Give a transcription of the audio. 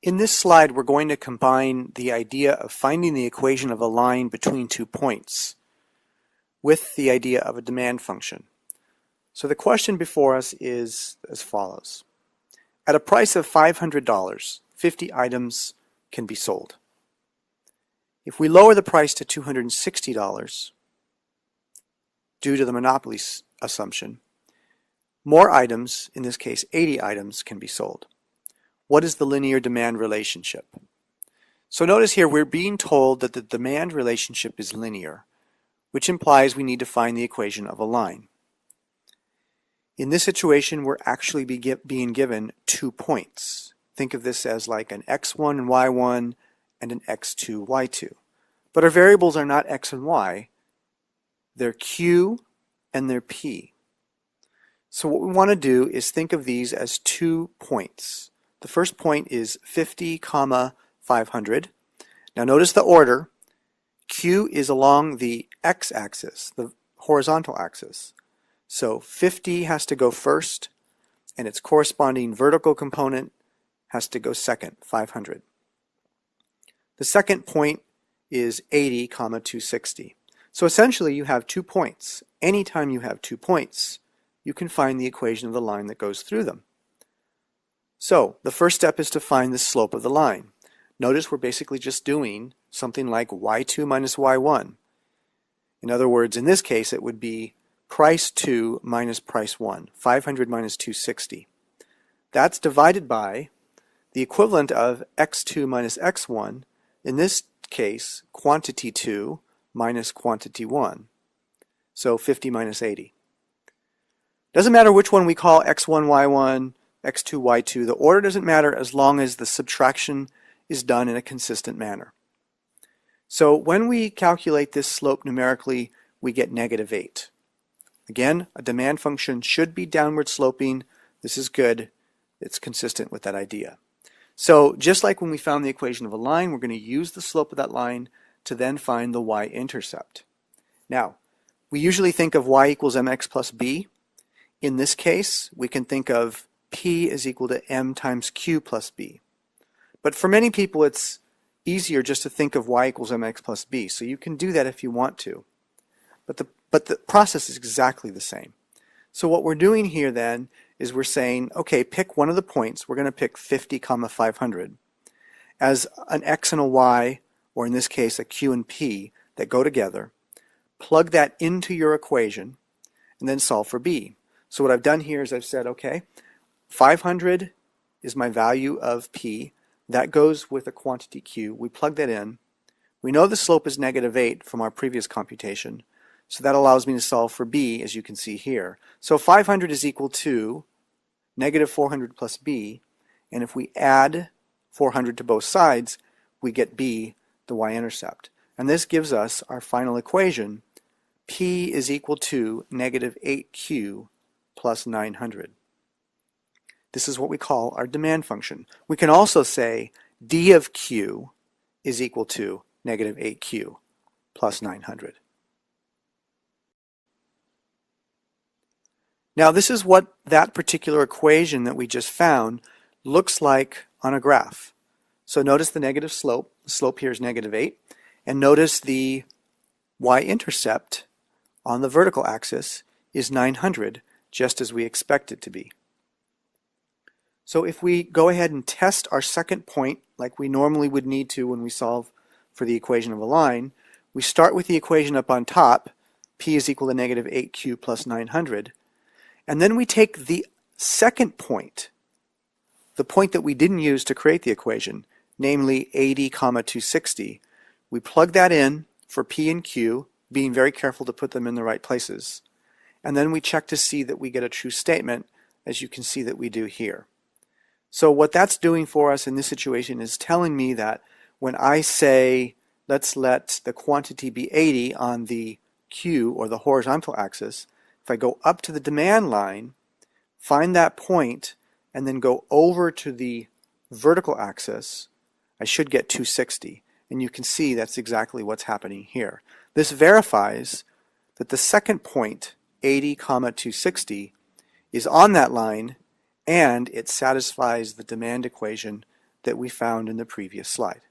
In this slide, we're going to combine the idea of finding the equation of a line between 2 points with the idea of a demand function. So the question before us is as follows. At a price of $500, 50 items can be sold. If we lower the price to $260 due to the monopoly assumption, more items, in this case 80 items, can be sold. What is the linear demand relationship? So notice here we're being told that the demand relationship is linear, which implies we need to find the equation of a line. In this situation, we're actually being given 2 points. Think of this as like an x1 and y1 and an x2, y2. But our variables are not x and y, they're q and they're p. So what we want to do is think of these as 2 points. The first point is 50, 500. Now notice the order. Q is along the x-axis, the horizontal axis. So 50 has to go first, and its corresponding vertical component has to go second, 500. The second point is 80, 260. So essentially you have 2 points. Anytime you have 2 points, you can find the equation of the line that goes through them. So the first step is to find the slope of the line. Notice we're basically just doing something like y2 minus y1. In other words, in this case it would be price 2 minus price 1, 500 minus 260. That's divided by the equivalent of x2 minus x1, in this case quantity 2 minus quantity 1, so 50 minus 80. Doesn't matter which one we call x1, y1, x2, y2, the order doesn't matter as long as the subtraction is done in a consistent manner. So when we calculate this slope numerically, we get -8. Again, a demand function should be downward sloping. This is good. It's consistent with that idea. So just like when we found the equation of a line, we're going to use the slope of that line to then find the y-intercept. Now, we usually think of y equals mx plus b. In this case, we can think of p is equal to m times q plus b. But for many people, it's easier just to think of y equals mx plus b. So you can do that if you want to. But the process is exactly the same. So what we're doing here then is we're saying, okay, pick one of the points. We're going to pick 50, 500 as an x and a y, or in this case a q and p, that go together. Plug that into your equation and then solve for b. So what I've done here is I've said, okay, 500 is my value of p. That goes with a quantity q. We plug that in. We know the slope is -8 from our previous computation. So that allows me to solve for b, as you can see here. So 500 is equal to -400 plus b, and if we add 400 to both sides, we get b, the y-intercept. And this gives us our final equation. P is equal to -8q plus 900. This is what we call our demand function. We can also say d of q is equal to -8q plus 900. Now this is what that particular equation that we just found looks like on a graph. So notice the negative slope. The slope here is -8. And notice the y-intercept on the vertical axis is 900, just as we expect it to be. So if we go ahead and test our second point like we normally would need to when we solve for the equation of a line, we start with the equation up on top, p is equal to -8q plus 900. And then we take the second point, the point that we didn't use to create the equation, namely 80, 260. We plug that in for p and q, being very careful to put them in the right places. And then we check to see that we get a true statement, as you can see that we do here. So what that's doing for us in this situation is telling me that when I say, let's let the quantity be 80 on the q, or the horizontal axis, if I go up to the demand line, find that point, and then go over to the vertical axis, I should get 260. And you can see that's exactly what's happening here. This verifies that the second point, 80, 260, is on that line, and it satisfies the demand equation that we found in the previous slide.